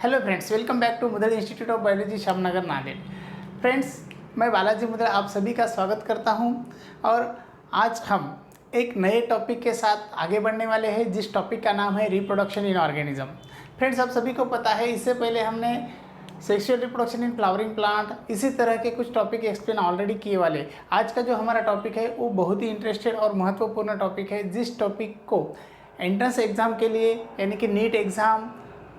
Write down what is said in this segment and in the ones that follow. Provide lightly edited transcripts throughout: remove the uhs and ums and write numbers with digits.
Hello friends, welcome back to Mudal Institute of Biology Shyamnagar Nanded. Friends, मैं बालाजी मुदल आप सभी का स्वागत करता हूं और आज हम एक नए टॉपिक के साथ आगे बढ़ने वाले हैं, जिस टॉपिक का नाम है रिप्रोडक्शन इन ऑर्गेनिज्म। फ्रेंड्स, आप सभी को पता है, इससे पहले हमने sexual reproduction in flowering plant, इसी तरह के कुछ टॉपिक एक्सप्लेन ऑलरेडी किए वाले। आज का जो हमारा टॉपिक है वो बहुत ही इंटरेस्टेड और महत्वपूर्ण टॉपिक है, जिस टॉपिक को एंट्रेंस एग्ज़ाम के लिए यानी कि नीट एग्ज़ाम,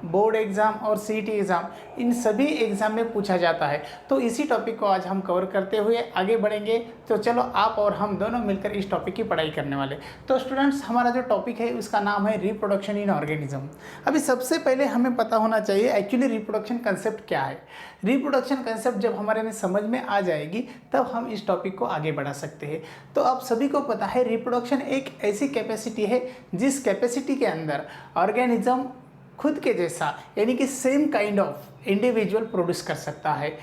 बोर्ड एग्ज़ाम और सीईटी एग्ज़ाम, इन सभी एग्ज़ाम में पूछा जाता है। तो इसी टॉपिक को आज हम कवर करते हुए आगे बढ़ेंगे। तो चलो आप और हम दोनों मिलकर इस टॉपिक की पढ़ाई करने वाले। तो स्टूडेंट्स, हमारा जो टॉपिक है उसका नाम है रिप्रोडक्शन इन ऑर्गेनिज्म। अभी सबसे पहले हमें पता होना चाहिए एक्चुअली रिप्रोडक्शन कंसेप्ट क्या है। रिप्रोडक्शन कंसेप्ट जब हमारे में समझ में आ जाएगी तब हम इस टॉपिक को आगे बढ़ा सकते हैं। तो आप सभी को पता है रिप्रोडक्शन एक ऐसी कैपेसिटी है जिस कैपेसिटी के अंदर ऑर्गेनिज्म खुद के जैसा यानी कि same kind of individual produce कर सकता है।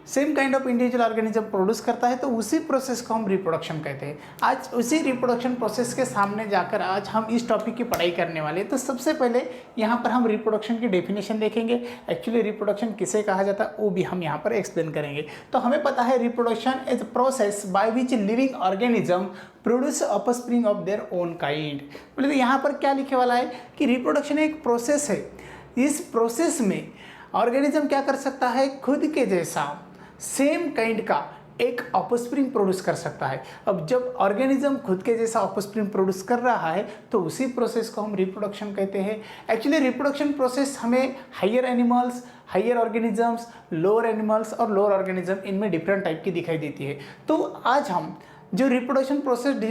Same kind of individual organism produce करता है तो उसी प्रोसेस को हम रिप्रोडक्शन कहते हैं। आज उसी रिप्रोडक्शन प्रोसेस के सामने जाकर आज हम इस टॉपिक की पढ़ाई करने वाले हैं। तो सबसे पहले यहाँ पर हम रिप्रोडक्शन की डेफिनेशन देखेंगे। एक्चुअली रिप्रोडक्शन किसे कहा जाता है वो भी हम यहाँ पर एक्सप्लेन करेंगे। तो हमें पता है reproduction is a process by which living organism produce offspring of their own kind. मतलब यहाँ पर क्या लिखे वाला है कि रिप्रोडक्शन एक प्रोसेस है। इस प्रोसेस में ऑर्गेनिज्म क्या कर सकता है, खुद के जैसा सेम काइंड का एक ऑफस्प्रिंग प्रोड्यूस कर सकता है। अब जब ऑर्गेनिज्म खुद के जैसा ऑफस्प्रिंग प्रोड्यूस कर रहा है तो उसी प्रोसेस को हम रिप्रोडक्शन कहते हैं। एक्चुअली रिप्रोडक्शन प्रोसेस हमें higher animals, higher organisms, lower animals और लोअर ऑर्गेनिज्म, इनमें डिफरेंट टाइप की दिखाई देती है। तो आज हम जो रिप्रोडक्शन प्रोसेस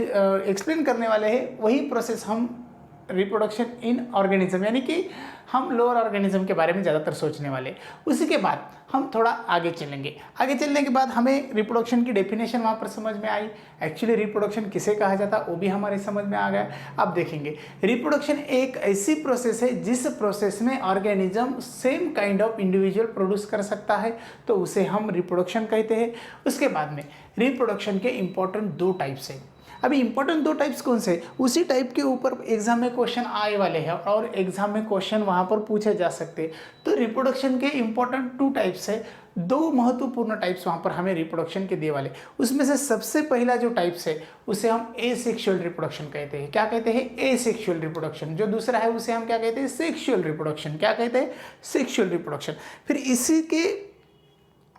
एक्सप्लेन करने वाले हैं वही प्रोसेस हम रिप्रोडक्शन इन ऑर्गेनिज्म यानी कि हम लोअर ऑर्गेनिज्म के बारे में ज़्यादातर सोचने वाले। उसी के बाद हम थोड़ा आगे चलेंगे। आगे चलने के बाद हमें रिप्रोडक्शन की डेफिनेशन वहाँ पर समझ में आई। एक्चुअली रिप्रोडक्शन किसे कहा जाता है वो भी हमारे समझ में आ गया। अब देखेंगे रिप्रोडक्शन एक ऐसी प्रोसेस है जिस प्रोसेस में organism same kind of individual produce कर सकता है तो उसे हम रिप्रोडक्शन कहते हैं। उसके बाद में रिप्रोडक्शन के इंपॉर्टेंट दो टाइप्स हैं। अभी इंपॉर्टेंट दो टाइप्स कौन से, उसी टाइप के ऊपर एग्जाम में क्वेश्चन आए वाले हैं और एग्जाम में क्वेश्चन वहाँ पर पूछे जा सकते हैं। तो रिप्रोडक्शन के इंपॉर्टेंट टू टाइप्स है, दो महत्वपूर्ण टाइप्स वहाँ पर हमें रिप्रोडक्शन के दिए वाले। उसमें से सबसे पहला जो टाइप्स है उसे हम एसेक्सुअल रिप्रोडक्शन कहते हैं। क्या कहते हैं? Asexual reproduction. जो दूसरा है उसे हम क्या कहते हैं? Sexual reproduction. क्या कहते हैं? Sexual reproduction. फिर इसी के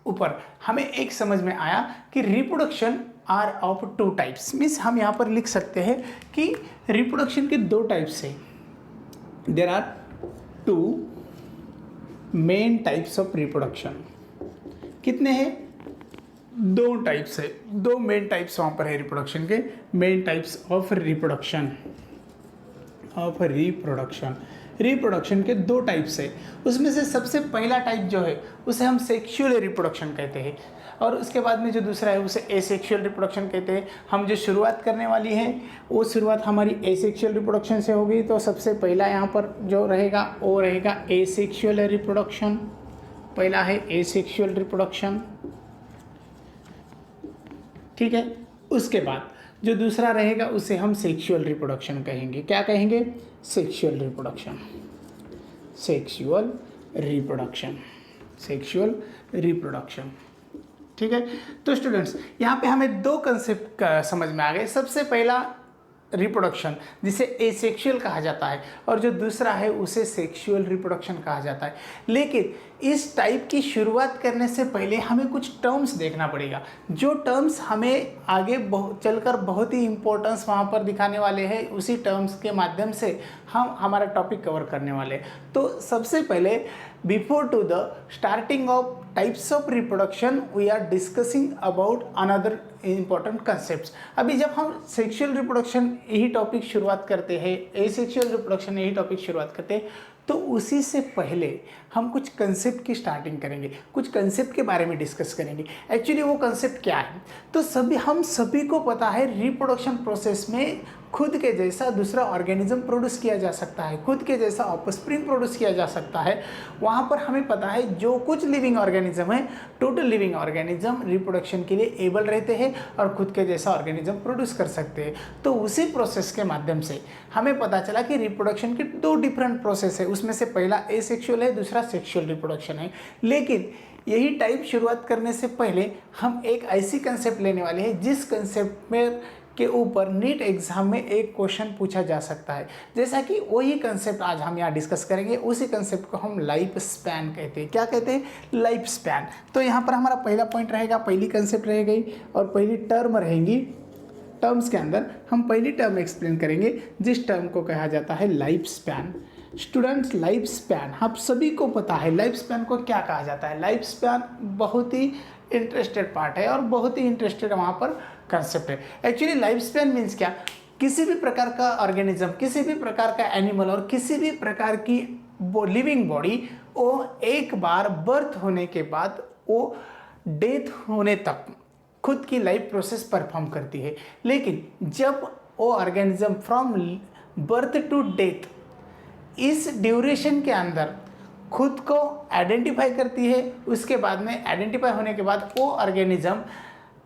ऊपर हमें एक समझ में आया कि reproduction are of two types. Means हम यहाँ पर लिख सकते हैं कि रिप्रोडक्शन के दो टाइप्स हैं। There are two main types of reproduction. कितने हैं? दो टाइप्स है, दो मेन टाइप्स वहाँ पर है रिप्रोडक्शन के। Main types of reproduction reproduction के दो टाइप्स है। उसमें से सबसे पहला टाइप जो है उसे हम सेक्सुअल रिप्रोडक्शन कहते हैं और उसके बाद में जो दूसरा है उसे एसेक्सुअल रिप्रोडक्शन कहते हैं। हम जो शुरुआत करने वाली है वो शुरुआत हमारी एसेक्सुअल रिप्रोडक्शन से होगी। तो सबसे पहला यहाँ पर जो रहेगा वो रहेगा एसेक्सुअल रिप्रोडक्शन। पहला है एसेक्सुअल रिप्रोडक्शन, ठीक है। उसके बाद जो दूसरा रहेगा उसे हम सेक्सुअल रिप्रोडक्शन कहेंगे। क्या कहेंगे? सेक्सुअल रिप्रोडक्शन, ठीक है। तो स्टूडेंट्स, यहाँ पे हमें दो कंसेप्ट समझ में आ गए। सबसे पहला रिप्रोडक्शन जिसे एसेक्सुअल कहा जाता है और जो दूसरा है उसे सेक्सुअल रिप्रोडक्शन कहा जाता है। लेकिन इस टाइप की शुरुआत करने से पहले हमें कुछ टर्म्स देखना पड़ेगा, जो टर्म्स हमें आगे चलकर बहुत ही इंपॉर्टेंस वहाँ पर दिखाने वाले हैं। उसी टर्म्स के माध्यम से हम हमारा टॉपिक कवर करने वाले। तो सबसे पहले before to the starting of types of reproduction we are discussing about another important concepts. अभी जब हम सेक्सुअल रिप्रोडक्शन यही टॉपिक शुरुआत करते हैं, एसेक्सुअल रिप्रोडक्शन यही टॉपिक शुरुआत करते हैं, तो उसी से पहले हम कुछ कंसेप्ट की स्टार्टिंग करेंगे, कुछ कंसेप्ट के बारे में डिस्कस करेंगे। एक्चुअली वो कंसेप्ट क्या है? तो हम सभी को पता है रिप्रोडक्शन प्रोसेस में खुद के जैसा दूसरा ऑर्गेनिज्म प्रोड्यूस किया जा सकता है, खुद के जैसा ऑफस्प्रिंग प्रोड्यूस किया जा सकता है। वहाँ पर हमें पता है जो कुछ लिविंग ऑर्गेनिज्म है, टोटल लिविंग ऑर्गेनिज्म रिप्रोडक्शन के लिए एबल रहते हैं और खुद के जैसा ऑर्गेनिज्म प्रोड्यूस कर सकते हैं। तो उसी प्रोसेस के माध्यम से हमें पता चला कि रिप्रोडक्शन के 2 डिफरेंट प्रोसेस है, उसमें से पहला एसेक्सुअल है, दूसरा सेक्सुअल रिप्रोडक्शन है। लेकिन यही टाइप शुरुआत करने से पहले हम एक ऐसी कंसेप्ट लेने वाले हैं जिस कंसेप्ट में के ऊपर नीट एग्जाम में एक क्वेश्चन पूछा जा सकता है। जैसा कि वही कंसेप्ट आज हम यहाँ डिस्कस करेंगे, उसी कंसेप्ट को हम लाइफ स्पैन कहते हैं। क्या कहते हैं? Life span. तो यहाँ पर हमारा पहला पॉइंट रहेगा, पहली कंसेप्ट रह गई और पहली टर्म रहेंगी। टर्म्स के अंदर हम पहली टर्म एक्सप्लेन करेंगे जिस टर्म को कहा जाता है life span. Students, life span आप सभी को पता है लाइफ स्पैन को क्या कहा जाता है। लाइफ स्पैन बहुत ही इंटरेस्टेड पार्ट है और बहुत ही इंटरेस्टेड वहाँ पर कंसेप्ट है। एक्चुअली लाइफ स्पैन मीन्स क्या? किसी भी प्रकार का ऑर्गेनिज्म, किसी भी प्रकार का एनिमल और किसी भी प्रकार की लिविंग बॉडी वो एक बार बर्थ होने के बाद वो डेथ होने तक खुद की लाइफ प्रोसेस परफॉर्म करती है। लेकिन जब वो organism from birth to death इस ड्यूरेशन के अंदर खुद को आइडेंटिफाई करती है, उसके बाद में आइडेंटिफाई होने के बाद वो organism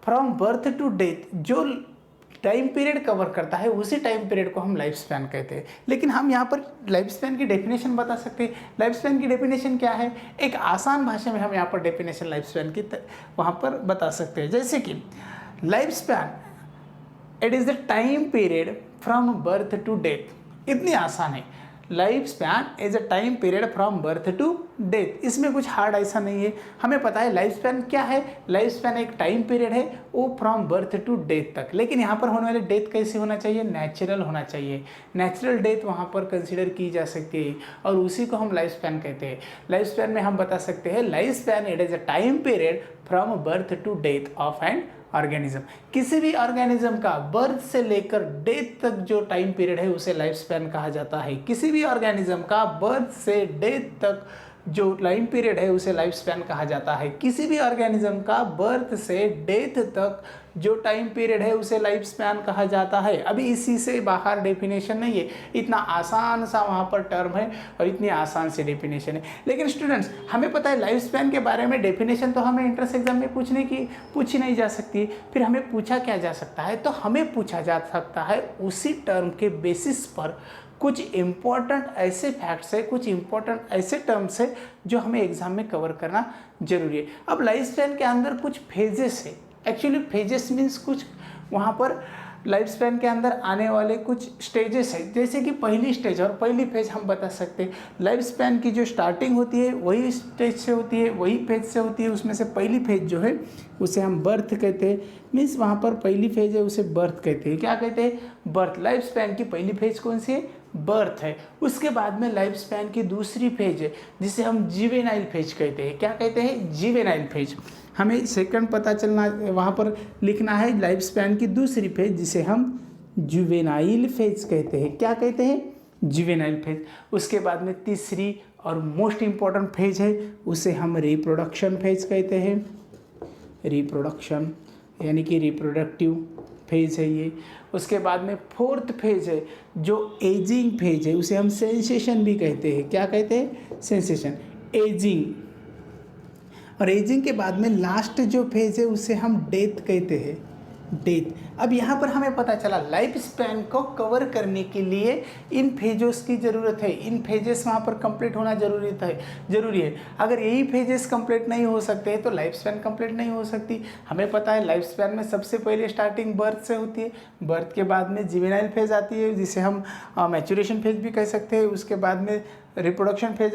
from birth to death जो टाइम पीरियड कवर करता है उसी टाइम पीरियड को हम लाइफ स्पैन कहते हैं। लेकिन हम यहाँ पर लाइफ स्पैन की डेफिनेशन बता सकते हैं। लाइफ स्पैन की डेफिनेशन क्या है? एक आसान भाषा में हम यहाँ पर डेफिनेशन लाइफ स्पैन की वहाँ पर बता सकते हैं। जैसे कि life span it is the time period from birth to death. इतनी आसान है। Life span is a time period from birth to death. इसमें कुछ हार्ड ऐसा नहीं है। हमें पता है लाइफ स्पैन क्या है। लाइफ स्पैन एक टाइम पीरियड है वो फ्रॉम बर्थ टू डेथ तक। लेकिन यहाँ पर होने वाले डेथ कैसे होना चाहिए? नेचुरल होना चाहिए। नेचुरल डेथ वहाँ पर कंसिडर की जा सकती है और उसी को हम लाइफ स्पैन कहते हैं। लाइफ स्पैन में हम बता सकते हैं life span it is a time period from birth to death of an organism. किसी भी ऑर्गेनिज्म का बर्थ से लेकर डेथ तक जो टाइम पीरियड है उसे लाइफ स्पैन कहा जाता है। किसी भी ऑर्गेनिज्म का बर्थ से डेथ तक जो टाइम पीरियड है उसे लाइफ स्पैन कहा जाता है। किसी भी ऑर्गेनिज्म का बर्थ से डेथ तक जो टाइम पीरियड है उसे लाइफ स्पैन कहा जाता है। अभी इसी से बाहर डेफिनेशन नहीं है। इतना आसान सा वहाँ पर टर्म है और इतनी आसान सी डेफिनेशन है। लेकिन स्टूडेंट्स हमें पता है लाइफ स्पैन के बारे में डेफिनेशन तो हमें इंट्रेंस एग्जाम में पूछी नहीं जा सकती। फिर हमें पूछा क्या जा सकता है? तो हमें पूछा जा सकता है उसी टर्म के बेसिस पर कुछ इम्पॉर्टेंट ऐसे फैक्ट्स है, कुछ इम्पॉर्टेंट ऐसे टर्म्स है जो हमें एग्जाम में कवर करना जरूरी है। अब लाइफ स्पैन के अंदर कुछ फेजेस है। एक्चुअली फेजेस मीन्स कुछ वहाँ पर लाइफ स्पैन के अंदर आने वाले कुछ स्टेजेस है। जैसे कि पहली स्टेज और पहली फेज हम बता सकते हैं। लाइफ स्पैन की जो स्टार्टिंग होती है वही स्टेज से होती है, वही फेज से होती है। उसमें से पहली फेज जो है उसे हम बर्थ कहते हैं। मीन्स वहाँ पर पहली फेज है उसे बर्थ कहते हैं। क्या कहते हैं? बर्थ। लाइफ स्पैन की पहली फेज कौन सी है? बर्थ है। उसके बाद में लाइफ स्पैन की दूसरी फेज है जिसे हम जीवेनाइल फेज कहते हैं। क्या कहते हैं? जीवेनाइल फेज। हमें सेकंड पता चलना, वहाँ पर लिखना है लाइफ स्पैन की दूसरी फेज जिसे हम जुवेनाइल फेज कहते हैं। क्या कहते हैं? Juvenile phase. उसके बाद में तीसरी और मोस्ट इम्पॉर्टेंट फेज है उसे हम रिप्रोडक्शन फेज कहते हैं। रिप्रोडक्शन यानी कि रिप्रोडक्टिव फेज है ये। उसके बाद में फोर्थ फेज है जो एजिंग फेज है, उसे हम सेंसेशन भी कहते हैं। क्या कहते हैं? Sensation, ageing. और एजिंग के बाद में लास्ट जो फेज है उसे हम डेथ कहते हैं। डेथ। अब यहाँ पर हमें पता चला लाइफ स्पैन को कवर करने के लिए इन फेजेस की ज़रूरत है। इन फेजेस वहाँ पर कंप्लीट होना जरूरी है। अगर यही फेजेस कंप्लीट नहीं हो सकते तो लाइफ स्पैन कंप्लीट नहीं हो सकती। हमें पता है लाइफ स्पैन में सबसे पहले स्टार्टिंग बर्थ से होती है। बर्थ के बाद में जीवेनाइल फेज आती है जिसे हम मैच्योरेशन फेज भी कह सकते हैं। उसके बाद में रिप्रोडक्शन फेज